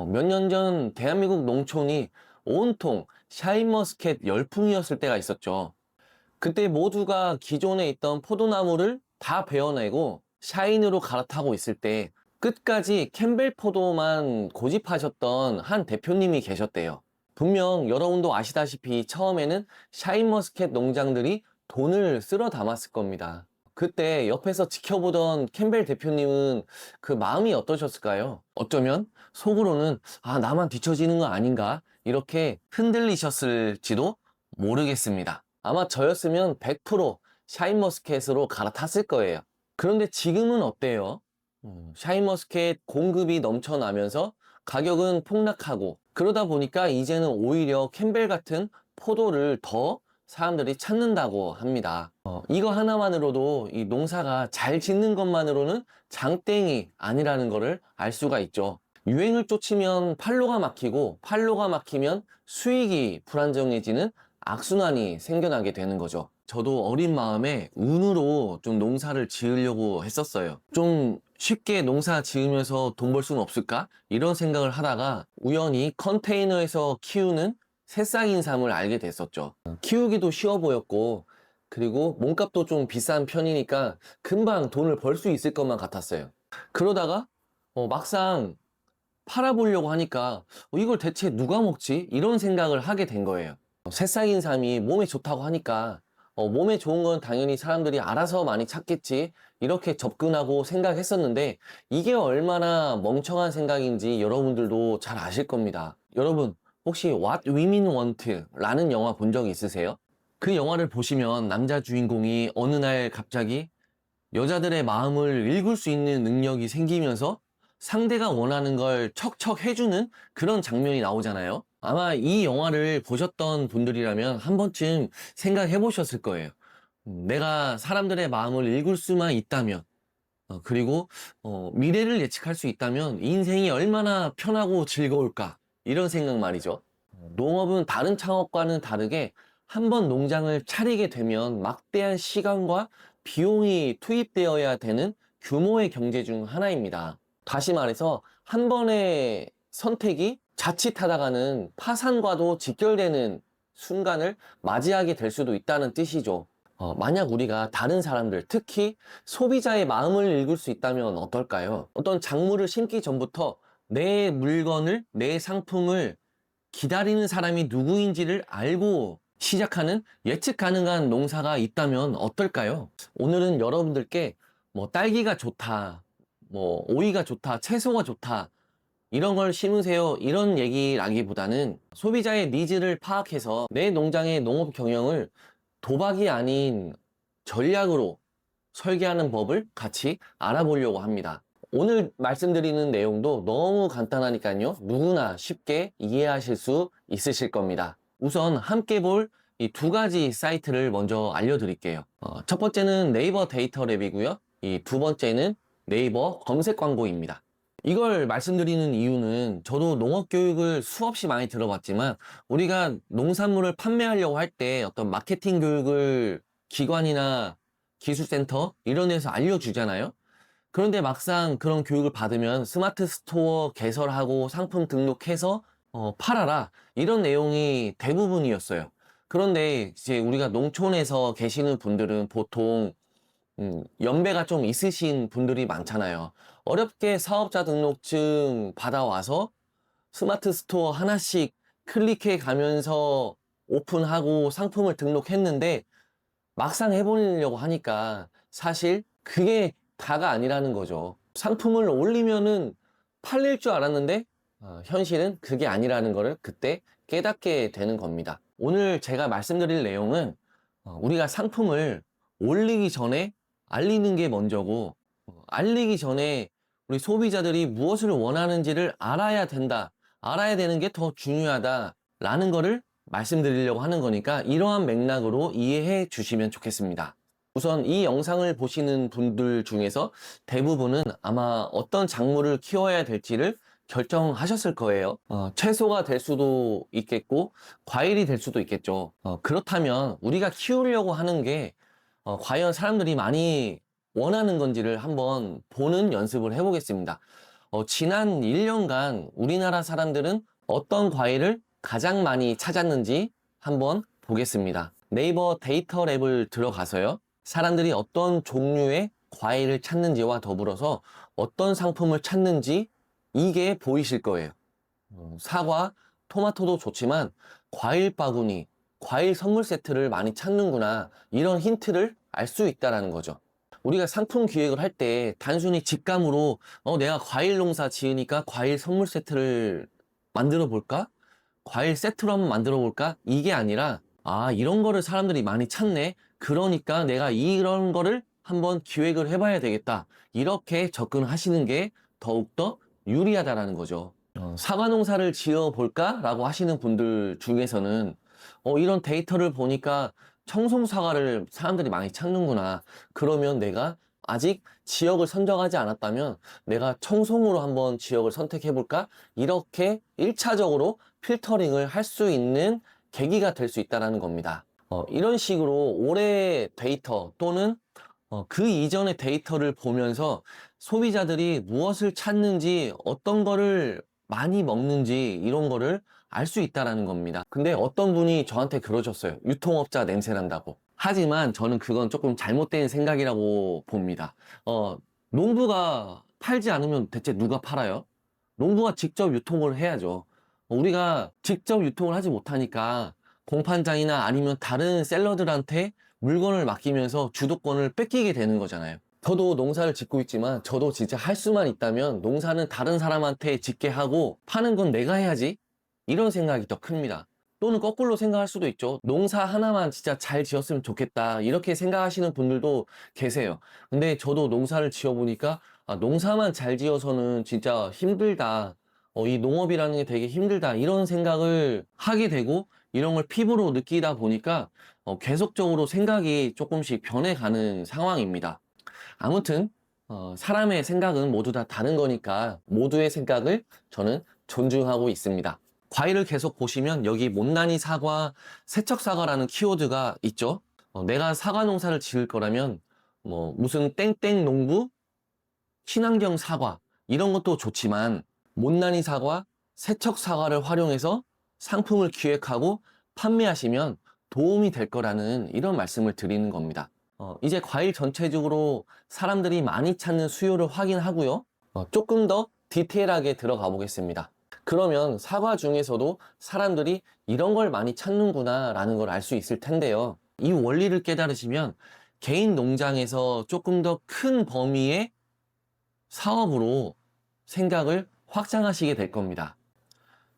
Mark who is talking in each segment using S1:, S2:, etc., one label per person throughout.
S1: 몇 년 전 대한민국 농촌이 온통 샤인머스켓 열풍이었을 때가 있었죠. 그때 모두가 기존에 있던 포도나무를 다 베어내고 샤인으로 갈아타고 있을 때 끝까지 캠벨 포도만 고집하셨던 한 대표님이 계셨대요. 분명 여러분도 아시다시피 처음에는 샤인머스켓 농장들이 돈을 쓸어 담았을 겁니다. 그때 옆에서 지켜보던 캠벨 대표님은 그 마음이 어떠셨을까요? 어쩌면 속으로는 나만 뒤처지는 거 아닌가? 이렇게 흔들리셨을지도 모르겠습니다. 아마 저였으면 100% 샤인머스켓으로 갈아탔을 거예요. 그런데 지금은 어때요? 샤인머스켓 공급이 넘쳐나면서 가격은 폭락하고 그러다 보니까 이제는 오히려 캠벨 같은 포도를 더 사람들이 찾는다고 합니다. 이거 하나만으로도 이 농사가 잘 짓는 것만으로는 장땡이 아니라는 것을 알 수가 있죠. 유행을 쫓으면 팔로가 막히고 팔로가 막히면 수익이 불안정해지는 악순환이 생겨나게 되는 거죠. 저도 어린 마음에 운으로 좀 농사를 지으려고 했었어요. 좀 쉽게 농사 지으면서 돈 벌 수는 없을까? 이런 생각을 하다가 우연히 컨테이너에서 키우는 새싹인삼을 알게 됐었죠. 키우기도 쉬워 보였고 그리고 몸값도 좀 비싼 편이니까 금방 돈을 벌 수 있을 것만 같았어요. 그러다가 막상 팔아보려고 하니까 이걸 대체 누가 먹지? 이런 생각을 하게 된 거예요. 새싹인삼이 몸에 좋다고 하니까 몸에 좋은 건 당연히 사람들이 알아서 많이 찾겠지 이렇게 접근하고 생각했었는데 이게 얼마나 멍청한 생각인지 여러분들도 잘 아실 겁니다. 여러분 혹시 What Women Want 라는 영화 본 적 있으세요? 그 영화를 보시면 남자 주인공이 어느 날 갑자기 여자들의 마음을 읽을 수 있는 능력이 생기면서 상대가 원하는 걸 척척 해주는 그런 장면이 나오잖아요. 아마 이 영화를 보셨던 분들이라면 한 번쯤 생각해 보셨을 거예요. 내가 사람들의 마음을 읽을 수만 있다면 그리고 미래를 예측할 수 있다면 인생이 얼마나 편하고 즐거울까 이런 생각 말이죠. 농업은 다른 창업과는 다르게 한번 농장을 차리게 되면 막대한 시간과 비용이 투입되어야 되는 규모의 경제 중 하나입니다. 다시 말해서 한 번의 선택이 자칫하다가는 파산과도 직결되는 순간을 맞이하게 될 수도 있다는 뜻이죠. 만약 우리가 다른 사람들, 특히 소비자의 마음을 읽을 수 있다면 어떨까요? 어떤 작물을 심기 전부터 내 물건을, 내 상품을 기다리는 사람이 누구인지를 알고 시작하는 예측 가능한 농사가 있다면 어떨까요? 오늘은 여러분들께 딸기가 좋다, 오이가 좋다, 채소가 좋다, 이런 걸 심으세요. 이런 얘기라기보다는 소비자의 니즈를 파악해서 내 농장의 농업 경영을 도박이 아닌 전략으로 설계하는 법을 같이 알아보려고 합니다. 오늘 말씀드리는 내용도 너무 간단하니까요. 누구나 쉽게 이해하실 수 있으실 겁니다. 우선 함께 볼 이 두 가지 사이트를 먼저 알려드릴게요. 첫 번째는 네이버 데이터 랩이고요. 이 두 번째는 네이버 검색 광고입니다. 이걸 말씀드리는 이유는 저도 농업 교육을 수없이 많이 들어봤지만 우리가 농산물을 판매하려고 할 때 어떤 마케팅 교육을 기관이나 기술센터 이런 데서 알려주잖아요. 그런데 막상 그런 교육을 받으면 스마트 스토어 개설하고 상품 등록해서 팔아라 이런 내용이 대부분이었어요. 그런데 이제 우리가 농촌에서 계시는 분들은 보통 연배가 좀 있으신 분들이 많잖아요. 어렵게 사업자 등록증 받아와서 스마트 스토어 하나씩 클릭해 가면서 오픈하고 상품을 등록했는데 막상 해보려고 하니까 사실 그게 다가 아니라는 거죠. 상품을 올리면은 팔릴 줄 알았는데 현실은 그게 아니라는 거를 그때 깨닫게 되는 겁니다. 오늘 제가 말씀드릴 내용은 우리가 상품을 올리기 전에 알리는 게 먼저고 알리기 전에 우리 소비자들이 무엇을 원하는지를 알아야 된다. 알아야 되는 게 더 중요하다라는 거를 말씀드리려고 하는 거니까 이러한 맥락으로 이해해 주시면 좋겠습니다. 우선 이 영상을 보시는 분들 중에서 대부분은 아마 어떤 작물을 키워야 될지를 결정하셨을 거예요. 채소가 될 수도 있겠고 과일이 될 수도 있겠죠. 그렇다면 우리가 키우려고 하는 게 과연 사람들이 많이 원하는 건지를 한번 보는 연습을 해보겠습니다. 지난 1년간 우리나라 사람들은 어떤 과일을 가장 많이 찾았는지 한번 보겠습니다. 네이버 데이터 랩을 들어가서요. 사람들이 어떤 종류의 과일을 찾는지와 더불어서 어떤 상품을 찾는지 이게 보이실 거예요. 사과, 토마토도 좋지만 과일 바구니, 과일 선물 세트를 많이 찾는구나. 이런 힌트를 알 수 있다는 거죠. 우리가 상품 기획을 할 때 단순히 직감으로 내가 과일 농사 지으니까 과일 선물 세트를 만들어 볼까? 과일 세트로 한번 만들어 볼까? 이게 아니라 이런 거를 사람들이 많이 찾네. 그러니까 내가 이런 거를 한번 기획을 해봐야 되겠다. 이렇게 접근하시는 게 더욱더 유리하다라는 거죠. 사과 농사를 지어 볼까? 라고 하시는 분들 중에서는 이런 데이터를 보니까 청송 사과를 사람들이 많이 찾는구나. 그러면 내가 아직 지역을 선정하지 않았다면 내가 청송으로 한번 지역을 선택해 볼까? 이렇게 1차적으로 필터링을 할 수 있는 계기가 될 수 있다는 겁니다. 이런 식으로 올해 데이터 또는 그 이전의 데이터를 보면서 소비자들이 무엇을 찾는지, 어떤 거를 많이 먹는지 이런 거를 알 수 있다는 겁니다. 근데 어떤 분이 저한테 그러셨어요. 유통업자 냄새 난다고. 하지만 저는 그건 조금 잘못된 생각이라고 봅니다. 농부가 팔지 않으면 대체 누가 팔아요? 농부가 직접 유통을 해야죠. 우리가 직접 유통을 하지 못하니까 공판장이나 아니면 다른 셀러들한테 물건을 맡기면서 주도권을 뺏기게 되는 거잖아요. 저도 농사를 짓고 있지만 저도 진짜 할 수만 있다면 농사는 다른 사람한테 짓게 하고 파는 건 내가 해야지, 이런 생각이 더 큽니다. 또는 거꾸로 생각할 수도 있죠. 농사 하나만 진짜 잘 지었으면 좋겠다 이렇게 생각하시는 분들도 계세요. 근데 저도 농사를 지어보니까 농사만 잘 지어서는 진짜 힘들다, 이 농업이라는 게 되게 힘들다 이런 생각을 하게 되고 이런 걸 피부로 느끼다 보니까 계속적으로 생각이 조금씩 변해가는 상황입니다. 아무튼 사람의 생각은 모두 다 다른 거니까 모두의 생각을 저는 존중하고 있습니다. 과일을 계속 보시면 여기 못난이 사과, 세척사과라는 키워드가 있죠. 내가 사과 농사를 지을 거라면 뭐 무슨 땡땡 농부, 친환경 사과 이런 것도 좋지만 못난이 사과, 세척사과를 활용해서 상품을 기획하고 판매하시면 도움이 될 거라는 이런 말씀을 드리는 겁니다. 이제 과일 전체적으로 사람들이 많이 찾는 수요를 확인하고요. 조금 더 디테일하게 들어가 보겠습니다. 그러면 사과 중에서도 사람들이 이런 걸 많이 찾는구나 라는 걸 알 수 있을 텐데요. 이 원리를 깨달으시면 개인 농장에서 조금 더 큰 범위의 사업으로 생각을 확장하시게 될 겁니다.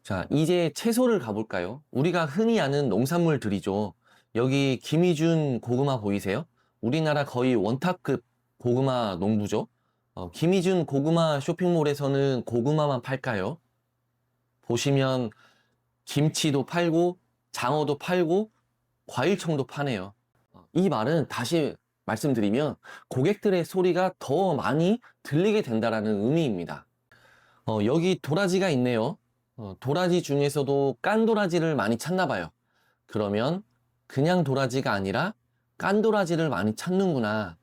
S1: 자, 이제 채소를 가볼까요? 우리가 흔히 아는 농산물들이죠. 여기 김희준 고구마 보이세요? 우리나라 거의 원탑급 고구마 농부죠. 김희준 고구마 쇼핑몰에서는 고구마만 팔까요? 보시면 김치도 팔고 장어도 팔고 과일청도 파네요. 이 말은 다시 말씀드리면 고객들의 소리가 더 많이 들리게 된다는 의미입니다. 여기 도라지가 있네요. 도라지 중에서도 깐 도라지를 많이 찾나 봐요. 그러면 그냥 도라지가 아니라 깐 도라지를 많이 찾는구나,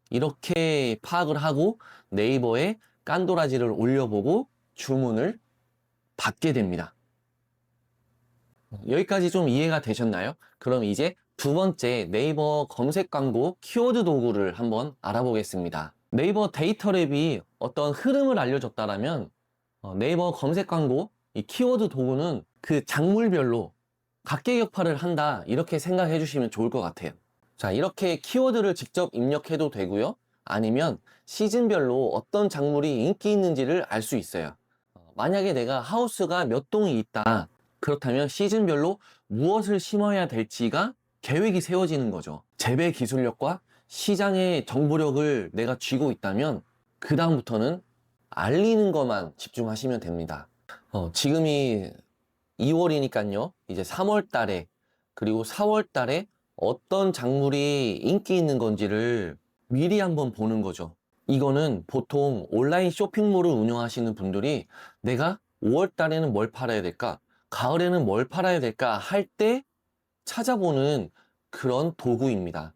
S1: 이렇게 파악을 하고 네이버에 깐 도라지를 올려보고 주문을 받게 됩니다. 여기까지 좀 이해가 되셨나요? 그럼 이제 두 번째 네이버 검색 광고 키워드 도구를 한번 알아보겠습니다. 네이버 데이터 랩이 어떤 흐름을 알려줬다라면 네이버 검색 광고 이 키워드 도구는 그 작물별로 각계격파를 한다, 이렇게 생각해 주시면 좋을 것 같아요. 자, 이렇게 키워드를 직접 입력해도 되고요. 아니면 시즌별로 어떤 작물이 인기 있는지를 알 수 있어요. 만약에 내가 하우스가 몇 동이 있다, 그렇다면 시즌별로 무엇을 심어야 될지가 계획이 세워지는 거죠. 재배 기술력과 시장의 정보력을 내가 쥐고 있다면 그 다음부터는 알리는 것만 집중하시면 됩니다. 지금이 2월이니까요. 이제 3월 달에 그리고 4월 달에 어떤 작물이 인기 있는 건지를 미리 한번 보는 거죠. 이거는 보통 온라인 쇼핑몰을 운영하시는 분들이 내가 5월 달에는 뭘 팔아야 될까? 가을에는 뭘 팔아야 될까? 할 때 찾아보는 그런 도구입니다.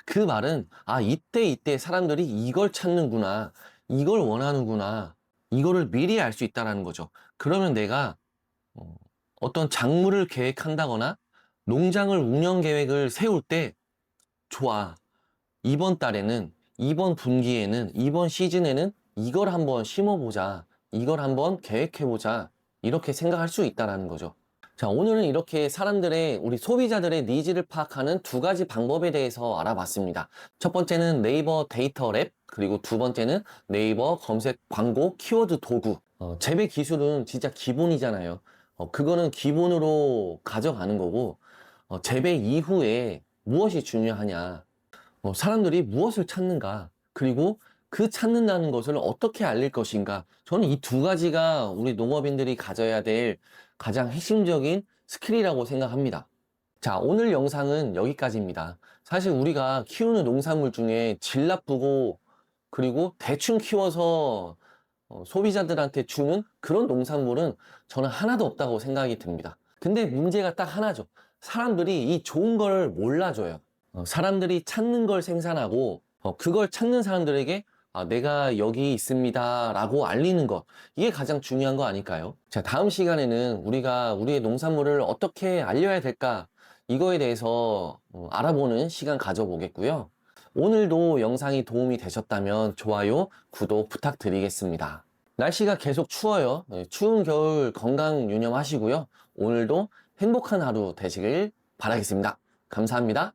S1: 그 말은 이때 사람들이 이걸 찾는구나, 이걸 원하는구나, 이거를 미리 알 수 있다라는 거죠. 그러면 내가 어, 어떤 작물을 계획한다거나 농장을 운영 계획을 세울 때 좋아. 이번 달에는, 이번 분기에는, 이번 시즌에는 이걸 한번 심어보자. 이걸 한번 계획해보자. 이렇게 생각할 수 있다라는 거죠. 자, 오늘은 이렇게 사람들의, 우리 소비자들의 니즈를 파악하는 두 가지 방법에 대해서 알아봤습니다. 첫 번째는 네이버 데이터 랩, 그리고 두 번째는 네이버 검색 광고 키워드 도구. 재배 기술은 진짜 기본이잖아요. 그거는 기본으로 가져가는 거고, 재배 이후에 무엇이 중요하냐. 사람들이 무엇을 찾는가, 그리고 그 찾는다는 것을 어떻게 알릴 것인가. 저는 이 두 가지가 우리 농업인들이 가져야 될 가장 핵심적인 스킬이라고 생각합니다. 자, 오늘 영상은 여기까지입니다. 사실 우리가 키우는 농산물 중에 질 나쁘고 그리고 대충 키워서 소비자들한테 주는 그런 농산물은 저는 하나도 없다고 생각이 듭니다. 근데 문제가 딱 하나죠. 사람들이 이 좋은 걸 몰라줘요. 사람들이 찾는 걸 생산하고 그걸 찾는 사람들에게 내가 여기 있습니다 라고 알리는 것, 이게 가장 중요한 거 아닐까요? 자, 다음 시간에는 우리가 우리의 농산물을 어떻게 알려야 될까, 이거에 대해서 알아보는 시간 가져보겠고요. 오늘도 영상이 도움이 되셨다면 좋아요, 구독 부탁드리겠습니다. 날씨가 계속 추워요. 추운 겨울 건강 유념하시고요. 오늘도 행복한 하루 되시길 바라겠습니다. 감사합니다.